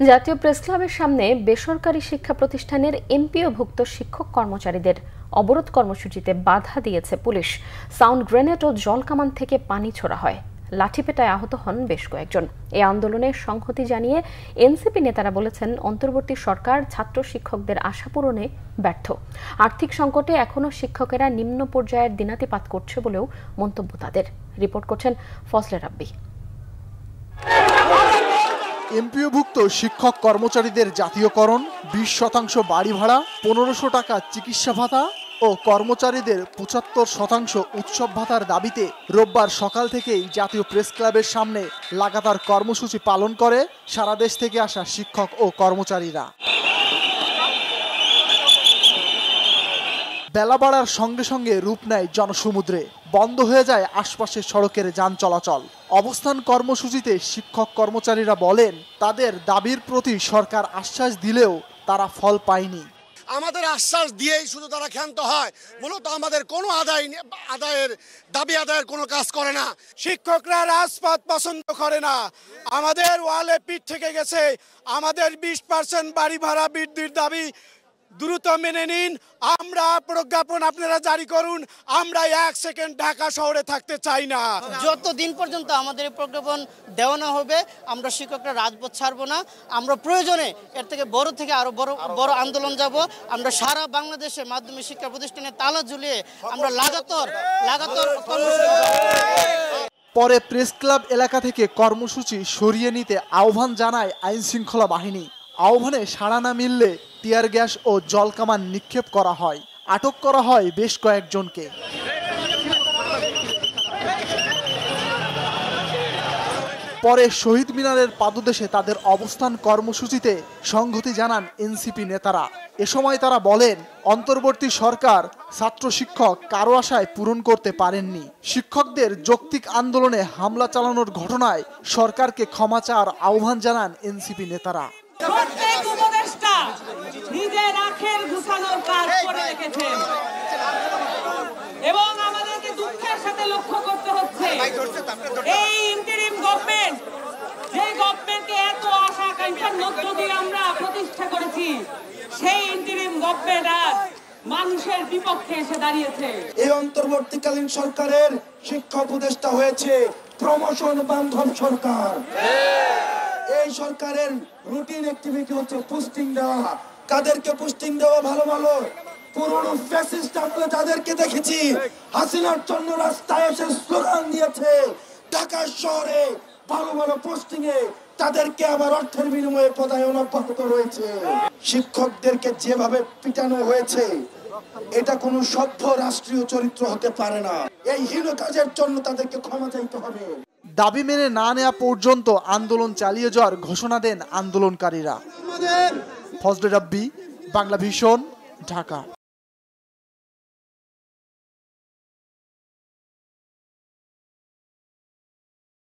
জাতীয় প্রেস ক্লাবের সামনে বেসরকারি শিক্ষা প্রতিষ্ঠানের এমপিওভুক্ত শিক্ষক কর্মচারীদের অবরোধ কর্মসূচিতে বাধা দিয়েছে পুলিশ। সাউন্ড গ্রেনেড ও জলকামান থেকে পানি ছোড়া হয়। লাঠিপেটায় আহত হন বেশ কয়েকজন। এই আন্দোলনে সংহতি জানিয়ে এনসিপি নেতারা বলেছেন, অন্তর্বর্তী সরকার ছাত্র শিক্ষকদের আশা পূরণে ব্যর্থ। আর্থিক সংকটে এখনো শিক্ষকেরা নিম্ন পর্যায়ের দিনাতিপাত করছে বলেও মন্তব্য তাদের। রিপোর্ট করছেন ফজলে রাব্বি। এমপিওভুক্ত শিক্ষক কর্মচারীদের জাতীয়করণ, 20% বাড়ি ভাড়া, 1500 টাকা চিকিৎসা ভাতা ও কর্মচারীদের 75% উৎসব ভাতার দাবিতে রোববার সকাল থেকেই জাতীয় প্রেস ক্লাবের সামনে লাগাতার কর্মসূচি পালন করে সারা দেশ থেকে আসা শিক্ষক ও কর্মচারীরা। বেলা বাড়ার সঙ্গে সঙ্গে রূপ নেয় জনসমুদ্রে। বন্ধ হয়ে যায় আশপাশের সড়কের যান চলাচল। অবস্থান কর্মসূচিতে শিক্ষক কর্মচারীরা বলেন, তাদের দাবির প্রতি সরকার আশ্বাস দিলেও তারা ফল পায়নি। আমাদের আশ্বাস দিয়েই শুধু তারা ক্ষান্ত হয়, মূলত আমাদের কোনো দাবি আদায়ের কোনো কাজ করে না। শিক্ষকরা রাজপথ পছন্দ করে না। আমাদের ওয়ালে পিঠ থেকে গেছে। আমাদের 20% বাড়ি ভাড়া বৃদ্ধির দাবি দ্রুত মেনে নিন। আমরা প্রজ্ঞাপন আপনারা জারি করুন। আমরা 1 সেকেন্ড ঢাকা শহরে থাকতে চাই না। যতদিন পর্যন্ত আমাদের প্রজ্ঞাপন দেওয়া না হবে, আমরা শিক্ষকরা রাজপথ ছাড়বো না। আমরা প্রয়োজনে এর থেকে আরো বড় আন্দোলন যাব। আমরা সারা বাংলাদেশে মাধ্যমিক শিক্ষা প্রতিষ্ঠানে তালা ঝুলিয়ে আমরা লাগাতার পরে প্রেস ক্লাব এলাকা থেকে কর্মসূচি সরিয়ে নিতে আহ্বান জানায় আইন শৃঙ্খলা বাহিনী। আহ্বানে সাড়া না মিললে টিয়ার গ্যাস ও জলকামান নিক্ষেপ করা হয়। আটক করা হয় বেশ কয়েকজনকে। পরে শহীদ মিনারের পাদদেশে তাদের অবস্থান কর্মসূচিতে সংহতি জানান এনসিপি নেতারা। এ সময় তারা বলেন, অন্তর্বর্তী সরকার ছাত্র শিক্ষক কারো আশায় পূরণ করতে পারেননি। শিক্ষকদের যৌক্তিক আন্দোলনে হামলা চালানোর ঘটনায় সরকারকে ক্ষমা চাওয়ার আহ্বান জানান এনসিপি নেতারা। প্রত্যেক উপদেষ্টা নিজের আখের ঘুষানোর কাজ করে রেখেছেন এবং আমাদেরকে দুঃখের সাথে লক্ষ্য করতে হচ্ছে, এই ইন্টারিম গভর্নমেন্ট, যে গভর্নমেন্টকে এত আশা আকাঙ্ক্ষার মধ্য দিয়ে আমরা প্রতিষ্ঠা করেছি, সেই ইন্টারিম গভর্নমেন্ট আজ মানুষের বিপক্ষে এসে দাঁড়িয়েছে। এই অন্তর্বর্তীকালীন সরকারের শিক্ষা উপদেষ্টা হয়েছে প্রমোশন বান্ধব সরকার। এই সরকারের রুটিন অ্যাক্টিভিটি হচ্ছে পোস্টিং দেওয়া। কাদেরকে পোস্টিং দেওয়া? ভালো ভালো পুরনো ফ্যাসিস্ট আমরা তাদেরকে দেখেছি হাসিনার জন্য রাস্তায় এসে স্লোগান দিয়েছে। ঢাকা শহরে ভালো ভালো পোস্টিং এ তাদেরকে আবার অর্থের বিনিময়ে পদায়ন অব্যাহত রয়েছে। শিক্ষকদেরকে যেভাবে পিটানো হয়েছে, এটা কোনো সভ্য রাষ্ট্রীয় চরিত্র হতে পারে না। এই হীন কাজের জন্য তাদেরকে ক্ষমা চাইতে হবে। দাবি মেনে না নেওয়া পর্যন্ত আন্দোলন চালিয়ে যাওয়ার ঘোষণা দেন আন্দোলনকারীরা। ফজলে রাব্বি, বাংলা ভিশন, ঢাকা।